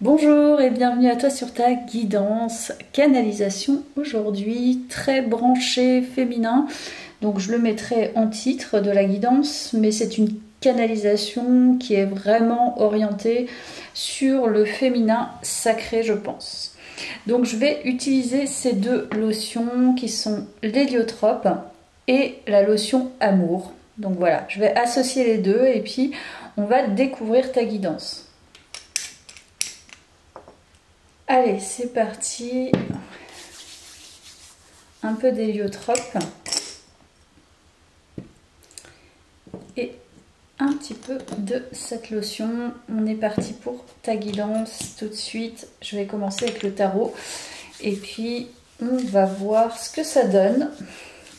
Bonjour et bienvenue à toi sur ta guidance canalisation. Aujourd'hui, très branché féminin. Donc je le mettrai en titre de la guidance, mais c'est une canalisation qui est vraiment orientée sur le féminin sacré, je pense. Donc je vais utiliser ces deux lotions qui sont l'héliotrope et la lotion amour. Donc voilà, je vais associer les deux et puis on va découvrir ta guidance. Allez, c'est parti. Un peu d'héliotrope et un petit peu de cette lotion. On est parti pour ta guidance tout de suite. Je vais commencer avec le tarot et puis on va voir ce que ça donne.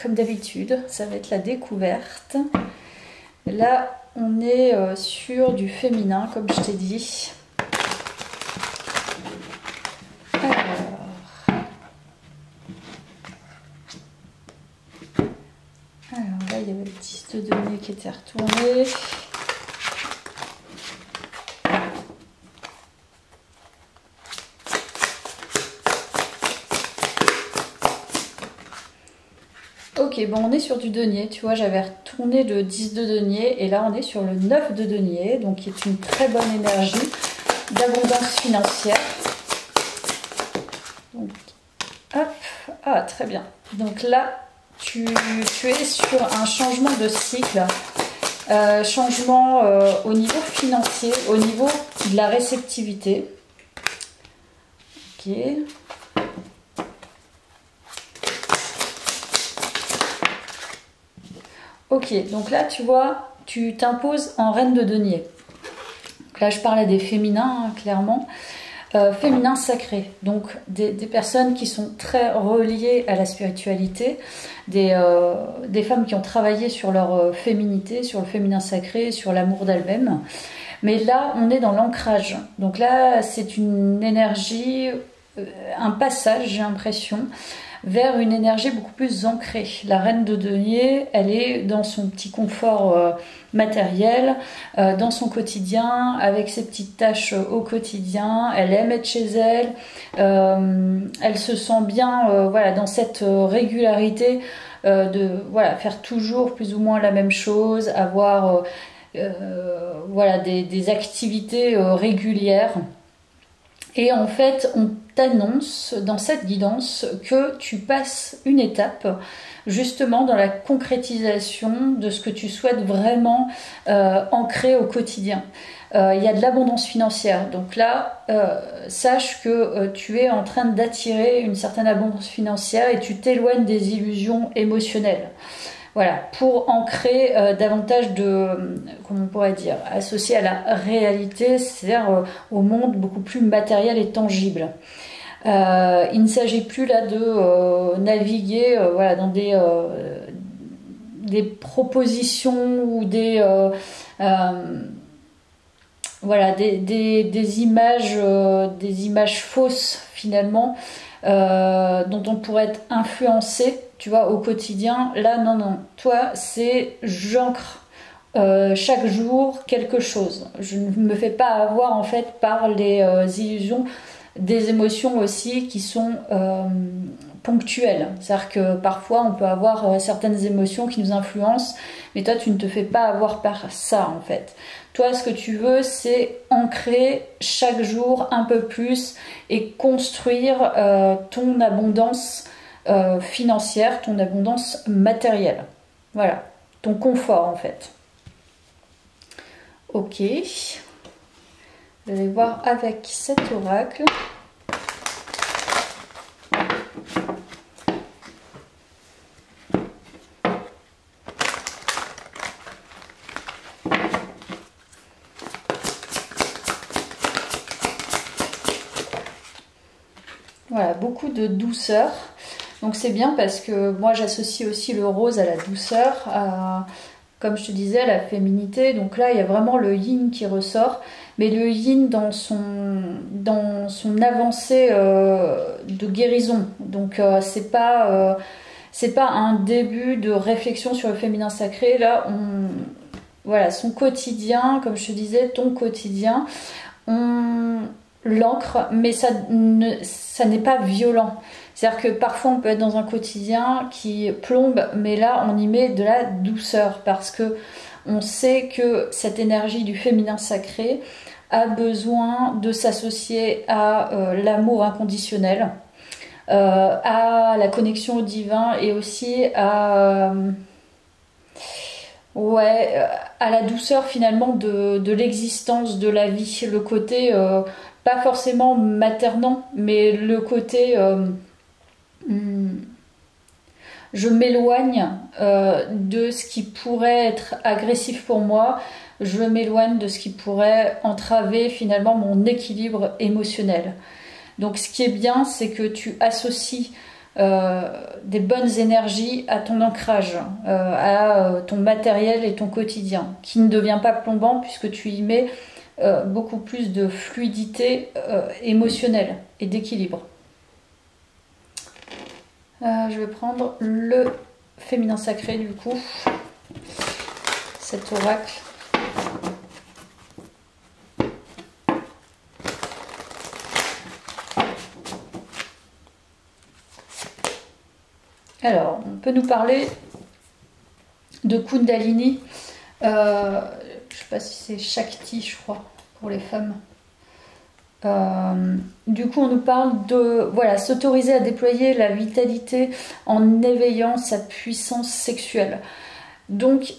Comme d'habitude, ça va être la découverte. Là, on est sur du féminin, comme je t'ai dit. Alors là, il y avait le 10 de denier qui était retourné. Ok, bon, on est sur du denier. Tu vois, j'avais retourné le 10 de denier et là, on est sur le 9 de denier, donc qui est une très bonne énergie d'abondance financière. Donc, hop, ah, très bien. Donc là, tu es sur un changement de cycle, changement au niveau financier, au niveau de la réceptivité. Ok. Ok, donc là, tu vois, tu t'imposes en reine de denier. Donc là, je parlais des féminins, hein, clairement. Féminin sacré, donc des personnes qui sont très reliées à la spiritualité, des femmes qui ont travaillé sur leur féminité, sur le féminin sacré, sur l'amour d'elles-mêmes. Mais là, on est dans l'ancrage. Donc là, c'est une énergie, un passage, j'ai l'impression, vers une énergie beaucoup plus ancrée. La reine de denier, elle est dans son petit confort matériel, dans son quotidien, avec ses petites tâches au quotidien. Elle aime être chez elle, elle se sent bien voilà, dans cette régularité de voilà, faire toujours plus ou moins la même chose, avoir voilà, des activités régulières. Et en fait, on t'annonce dans cette guidance que tu passes une étape justement dans la concrétisation de ce que tu souhaites vraiment ancrer au quotidien. Il y a de l'abondance financière. Donc là, sache que tu es en train d'attirer une certaine abondance financière et tu t'éloignes des illusions émotionnelles. Voilà, pour ancrer davantage de, comment on pourrait dire, associé à la réalité, c'est-à-dire au monde beaucoup plus matériel et tangible. Il ne s'agit plus là de naviguer voilà, dans des propositions ou voilà, des images fausses finalement dont on pourrait être influencé, tu vois, au quotidien. Là, non, non. Toi, c'est j'ancre chaque jour quelque chose. Je ne me fais pas avoir en fait par les illusions des émotions aussi qui sont ponctuelles. C'est-à-dire que parfois on peut avoir certaines émotions qui nous influencent, mais toi tu ne te fais pas avoir par ça en fait. Toi ce que tu veux c'est ancrer chaque jour un peu plus et construire ton abondance financière, ton abondance matérielle. Voilà, ton confort en fait. Ok. Vous allez voir avec cet oracle. Voilà, beaucoup de douceur. Donc c'est bien parce que moi j'associe aussi le rose à la douceur, comme je te disais, à la féminité. Donc là il y a vraiment le yin qui ressort. Mais le yin dans son avancée de guérison. Donc c'est pas un début de réflexion sur le féminin sacré. Là, voilà, son quotidien, comme je te disais, ton quotidien, l'ancre, mais ça n'est pas violent. C'est-à-dire que parfois on peut être dans un quotidien qui plombe, mais là on y met de la douceur parce que on sait que cette énergie du féminin sacré a besoin de s'associer à l'amour inconditionnel, à la connexion au divin et aussi à à la douceur finalement de l'existence, de la vie, le côté pas forcément maternant, mais le côté je m'éloigne de ce qui pourrait être agressif pour moi, je m'éloigne de ce qui pourrait entraver finalement mon équilibre émotionnel. Donc ce qui est bien, c'est que tu associes des bonnes énergies à ton ancrage, à ton matériel et ton quotidien, qui ne devient pas plombant puisque tu y mets beaucoup plus de fluidité émotionnelle et d'équilibre. Je vais prendre le féminin sacré du coup, cet oracle. Alors, on peut nous parler de Kundalini. Je ne sais pas si c'est Shakti, je crois, pour les femmes. Du coup, on nous parle de s'autoriser à déployer la vitalité en éveillant sa puissance sexuelle. Donc,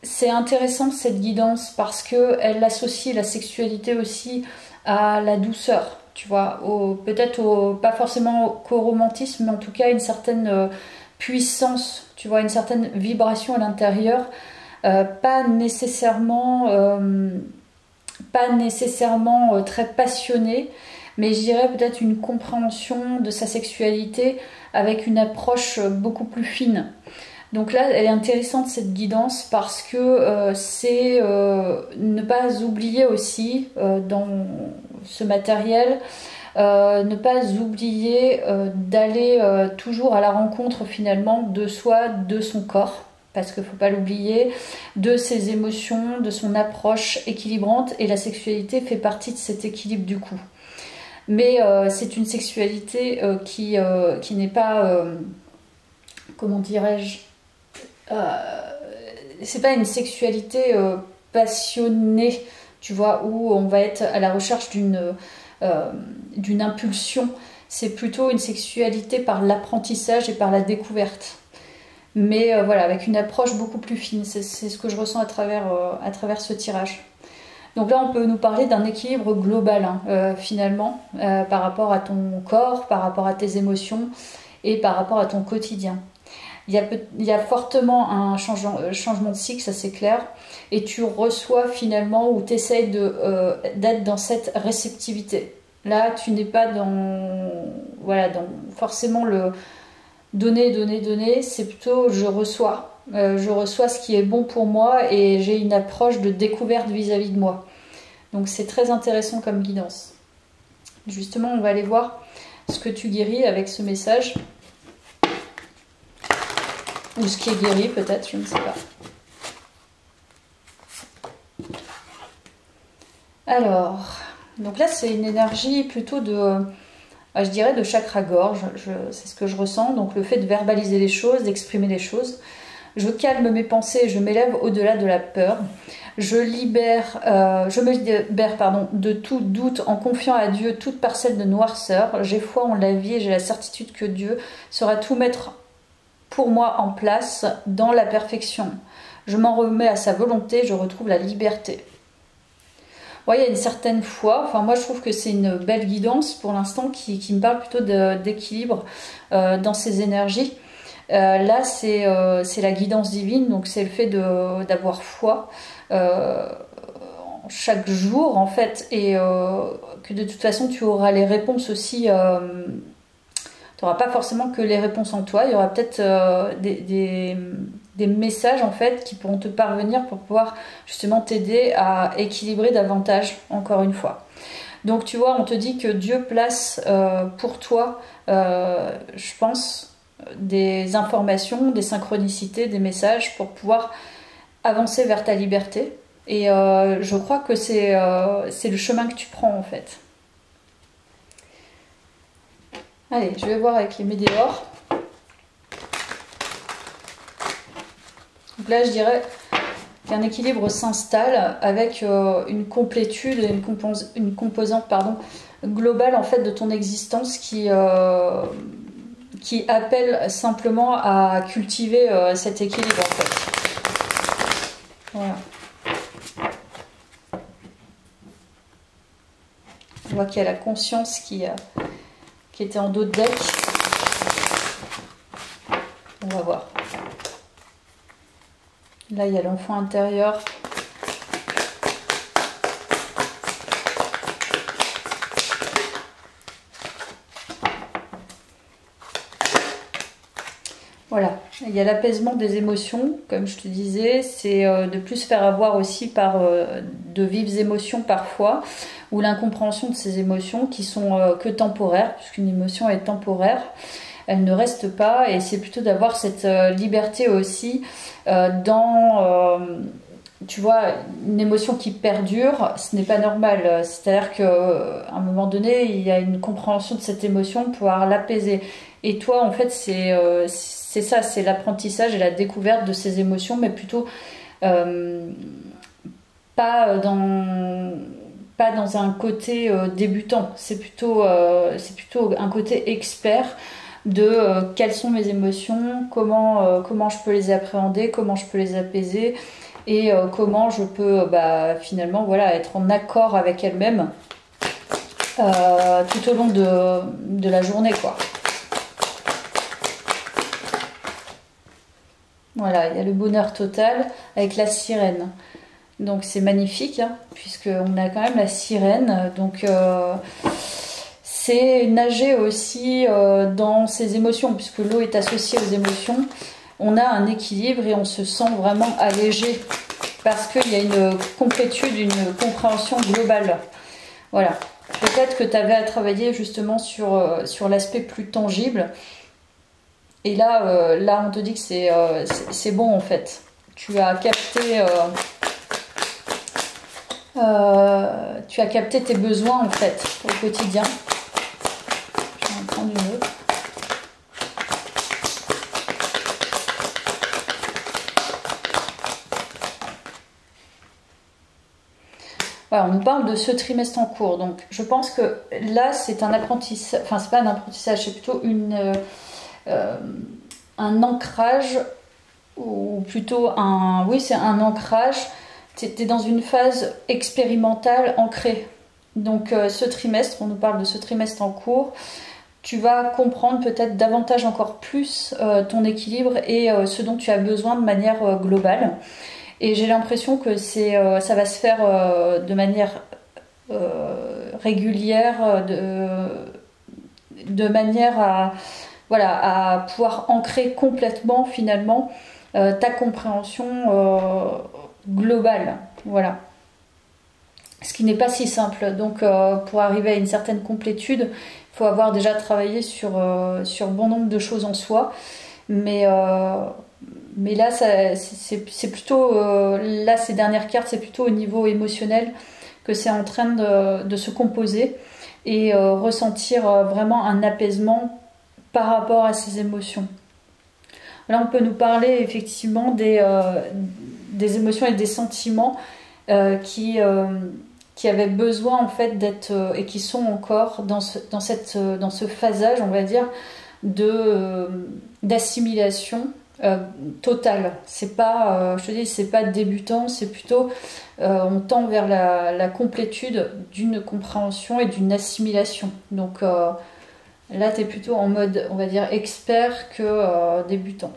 c'est intéressant cette guidance parce qu'elle associe la sexualité aussi à la douceur. Tu vois, peut-être pas forcément qu'au romantisme, mais en tout cas une certaine puissance, tu vois, une certaine vibration à l'intérieur, pas nécessairement très passionnée, mais je dirais peut-être une compréhension de sa sexualité avec une approche beaucoup plus fine. Donc là, elle est intéressante cette guidance parce que c'est ne pas oublier aussi dans ce matériel, ne pas oublier d'aller toujours à la rencontre finalement de soi, de son corps, parce qu'il ne faut pas l'oublier, de ses émotions, de son approche équilibrante, et la sexualité fait partie de cet équilibre du coup. Mais c'est une sexualité qui n'est pas, comment dirais-je, c'est pas une sexualité passionnée, tu vois, où on va être à la recherche d'une impulsion. C'est plutôt une sexualité par l'apprentissage et par la découverte. Mais avec une approche beaucoup plus fine. C'est ce que je ressens à travers ce tirage. Donc là, on peut nous parler d'un équilibre global, finalement, par rapport à ton corps, par rapport à tes émotions et par rapport à ton quotidien. Il y a fortement un changement de cycle, ça c'est clair, et tu reçois finalement ou tu essayes d'être dans cette réceptivité. Là, tu n'es pas dans forcément le donner, c'est plutôt je reçois ce qui est bon pour moi et j'ai une approche de découverte vis-à-vis de moi. Donc c'est très intéressant comme guidance. Justement, on va aller voir ce que tu guéris avec ce message. Ou ce qui est guéri peut-être, je ne sais pas. Alors, donc là c'est une énergie plutôt je dirais de chakra-gorge, c'est ce que je ressens. Donc le fait de verbaliser les choses, d'exprimer les choses. Je calme mes pensées, je m'élève au-delà de la peur. Je me libère de tout doute en confiant à Dieu toute parcelle de noirceur. J'ai foi en la vie et j'ai la certitude que Dieu saura tout mettre pour moi en place dans la perfection. Je m'en remets à sa volonté, je retrouve la liberté. Il y a une certaine foi, moi je trouve que c'est une belle guidance pour l'instant qui me parle plutôt d'équilibre dans ces énergies. Là c'est la guidance divine, donc c'est le fait d'avoir foi chaque jour en fait, et que de toute façon tu auras les réponses aussi. Tu n'auras pas forcément que les réponses en toi, il y aura peut-être des messages en fait qui pourront te parvenir pour pouvoir justement t'aider à équilibrer davantage, encore une fois. Donc tu vois, on te dit que Dieu place pour toi, je pense, des informations, des synchronicités, des messages pour pouvoir avancer vers ta liberté. Et je crois que c'est le chemin que tu prends en fait. Allez, je vais voir avec les météores. Donc là, je dirais qu'un équilibre s'installe avec une complétude, une composante pardon, globale en fait de ton existence qui appelle simplement à cultiver cet équilibre en fait. Voilà. On voit qu'il y a la conscience qui était en dos de deck. On va voir. Là, il y a l'enfant intérieur. Voilà, il y a l'apaisement des émotions, comme je te disais, c'est de plus se faire avoir aussi par de vives émotions parfois, ou l'incompréhension de ces émotions qui sont que temporaires, puisqu'une émotion est temporaire, elle ne reste pas, et c'est plutôt d'avoir cette liberté aussi tu vois, une émotion qui perdure, ce n'est pas normal, c'est-à-dire qu'à un moment donné, il y a une compréhension de cette émotion, pouvoir l'apaiser. Et toi, en fait, c'est ça, c'est l'apprentissage et la découverte de ces émotions, mais plutôt pas dans un côté débutant, c'est plutôt un côté expert de quelles sont mes émotions, comment je peux les appréhender, comment je peux les apaiser et comment je peux finalement voilà, être en accord avec elles-mêmes tout au long de la journée, quoi. Voilà, il y a le bonheur total avec la sirène. Donc c'est magnifique, hein, puisqu'on a quand même la sirène. Donc c'est nager aussi dans ses émotions, puisque l'eau est associée aux émotions. On a un équilibre et on se sent vraiment allégé parce qu'il y a une complétude, une compréhension globale. Voilà. Peut-être que tu avais à travailler justement sur l'aspect plus tangible. Et là, on te dit que c'est bon en fait. Tu as capté tes besoins en fait au quotidien. Je vais en prendre une autre. Voilà, on nous parle de ce trimestre en cours. Donc je pense que là c'est un apprentissage, enfin c'est pas un apprentissage, c'est plutôt un ancrage, ou plutôt c'est un ancrage. Tu es dans une phase expérimentale ancrée. Donc ce trimestre, on nous parle de ce trimestre en cours, tu vas comprendre peut-être davantage encore plus ton équilibre et ce dont tu as besoin de manière globale. Et j'ai l'impression que ça va se faire de manière régulière, de manière à pouvoir ancrer complètement finalement ta compréhension globale. Voilà. Ce qui n'est pas si simple. Donc pour arriver à une certaine complétude, il faut avoir déjà travaillé sur bon nombre de choses en soi. Mais là, c'est plutôt là, ces dernières cartes, c'est plutôt au niveau émotionnel que c'est en train de se composer et ressentir vraiment un apaisement par rapport à ces émotions. Là, on peut nous parler effectivement des émotions et des sentiments qui avaient besoin en fait d'être et qui sont encore dans ce phasage, on va dire, d'assimilation totale. C'est pas, je te dis, c'est pas débutant, c'est plutôt on tend vers la complétude d'une compréhension et d'une assimilation. Donc là, tu es plutôt en mode, on va dire, expert que débutant.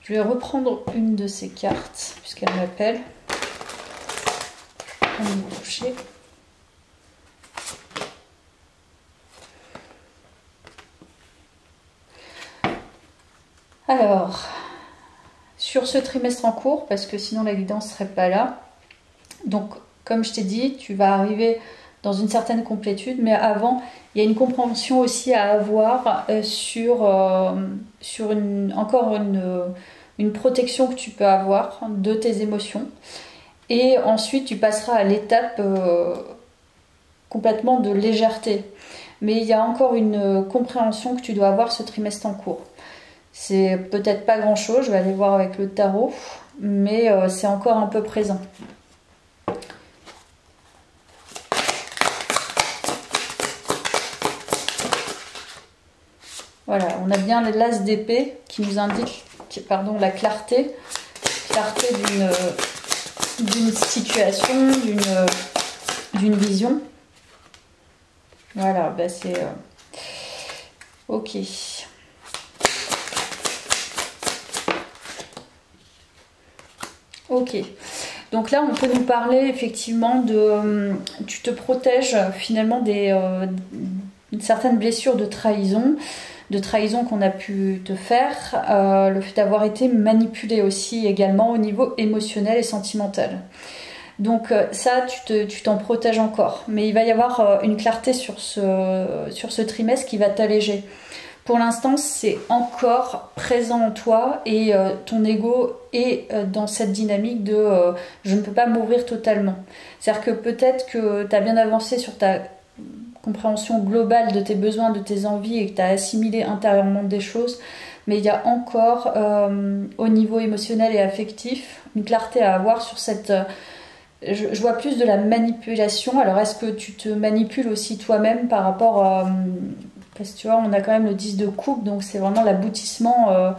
Je vais reprendre une de ces cartes, puisqu'elle m'appelle. On va y toucher. Alors, sur ce trimestre en cours, parce que sinon la guidance ne serait pas là. Donc, comme je t'ai dit, tu vas arriver dans une certaine complétude, mais avant, il y a une compréhension aussi à avoir sur une protection que tu peux avoir de tes émotions. Et ensuite, tu passeras à l'étape complètement de légèreté. mais il y a encore une compréhension que tu dois avoir ce trimestre en cours. C'est peut-être pas grand chose, je vais aller voir avec le tarot, mais c'est encore un peu présent. Voilà, on a bien l'as d'épée qui nous indique, pardon, la clarté d'une situation, d'une vision. Voilà, bah c'est ok. Ok. Donc là, on peut nous parler effectivement de... tu te protèges finalement d'une certaine blessure de trahison qu'on a pu te faire, le fait d'avoir été manipulé aussi également au niveau émotionnel et sentimental. Donc ça, tu t'en protèges encore. Mais il va y avoir une clarté sur ce trimestre qui va t'alléger. Pour l'instant, c'est encore présent en toi et ton ego est dans cette dynamique de je ne peux pas m'ouvrir totalement. C'est-à-dire que peut-être que tu as bien avancé sur ta compréhension globale de tes besoins, de tes envies et que tu as assimilé intérieurement des choses, mais il y a encore au niveau émotionnel et affectif une clarté à avoir sur cette... je vois plus de la manipulation. Alors est-ce que tu te manipules aussi toi-même par rapport à... parce que tu vois, on a quand même le 10 de coupe, donc c'est vraiment l'aboutissement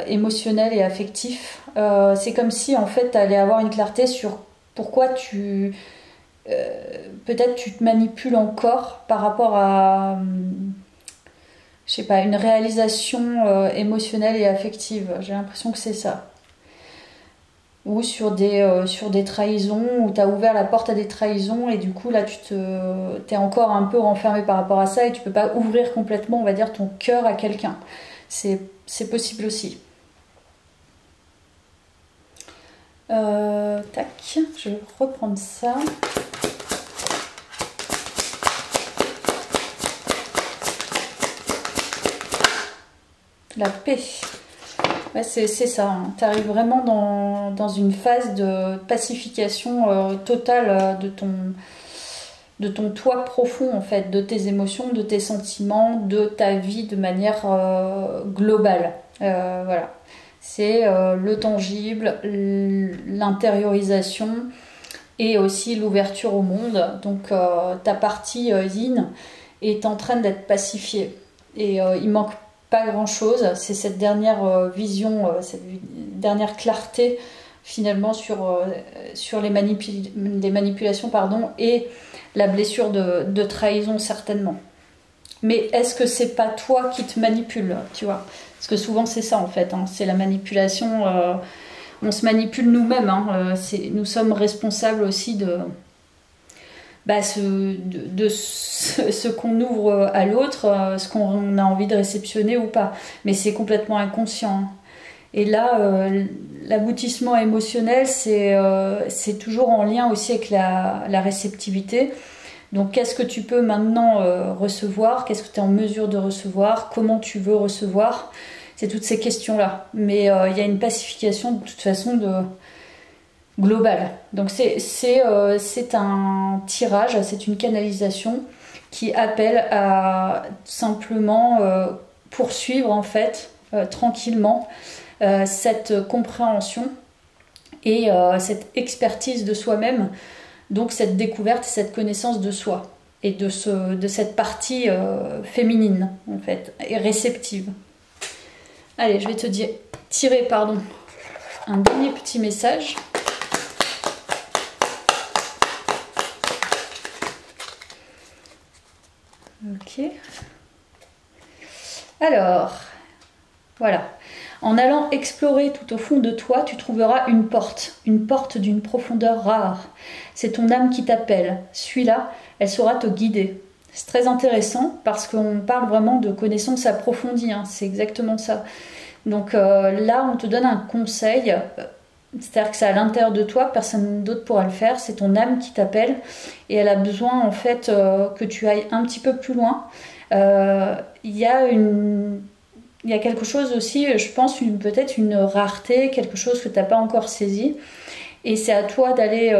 émotionnel et affectif. C'est comme si en fait tu allais avoir une clarté sur pourquoi peut-être tu te manipules encore par rapport à je sais pas, une réalisation émotionnelle et affective. J'ai l'impression que c'est ça. Ou sur des trahisons, où tu as ouvert la porte à des trahisons et du coup là t'es encore un peu renfermé par rapport à ça et tu peux pas ouvrir complètement, on va dire, ton cœur à quelqu'un. C'est possible aussi. Tac, je vais reprendre ça. La paix. Ouais, c'est ça, hein. Tu arrives vraiment dans une phase de pacification totale de ton toi profond, en fait, de tes émotions, de tes sentiments, de ta vie de manière globale. Voilà. C'est le tangible, l'intériorisation et aussi l'ouverture au monde. Donc ta partie yin est en train d'être pacifiée. Et il manque pas grand chose, c'est cette dernière vision, cette dernière clarté finalement sur les manipulations pardon, et la blessure de trahison certainement. Mais est-ce que c'est pas toi qui te manipule, tu vois? Parce que souvent c'est ça en fait, hein, c'est la manipulation, on se manipule nous-mêmes, hein, nous sommes responsables aussi de ce qu'on ouvre à l'autre, ce qu'on a envie de réceptionner ou pas. Mais c'est complètement inconscient. Et là, l'aboutissement émotionnel, c'est toujours en lien aussi avec la réceptivité. Donc qu'est-ce que tu peux maintenant recevoir? Qu'est-ce que tu es en mesure de recevoir? Comment tu veux recevoir? C'est toutes ces questions-là. Mais il y a une pacification de toute façon global. Donc c'est un tirage, c'est une canalisation qui appelle à simplement poursuivre en fait tranquillement cette compréhension et cette expertise de soi-même, donc cette découverte et cette connaissance de soi et de cette partie féminine en fait et réceptive. Allez, je vais te tirer un dernier petit message. Ok. Alors, voilà. En allant explorer tout au fond de toi, tu trouveras une porte d'une profondeur rare. C'est ton âme qui t'appelle. Suis-la, elle saura te guider. C'est très intéressant parce qu'on parle vraiment de connaissance approfondie, hein, c'est exactement ça. Donc là, on te donne un conseil, c'est-à-dire que c'est à l'intérieur de toi, personne d'autre pourra le faire, c'est ton âme qui t'appelle et elle a besoin en fait que tu ailles un petit peu plus loin. Il y a quelque chose aussi, je pense, peut-être une rareté, quelque chose que tu n'as pas encore saisi. Et c'est à toi d'aller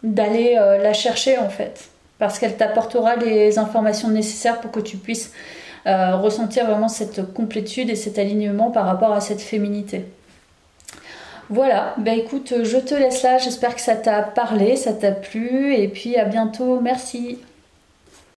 la chercher en fait. parce qu'elle t'apportera les informations nécessaires pour que tu puisses ressentir vraiment cette complétude et cet alignement par rapport à cette féminité. Voilà, bah écoute, je te laisse là, j'espère que ça t'a parlé, ça t'a plu, et puis à bientôt, merci.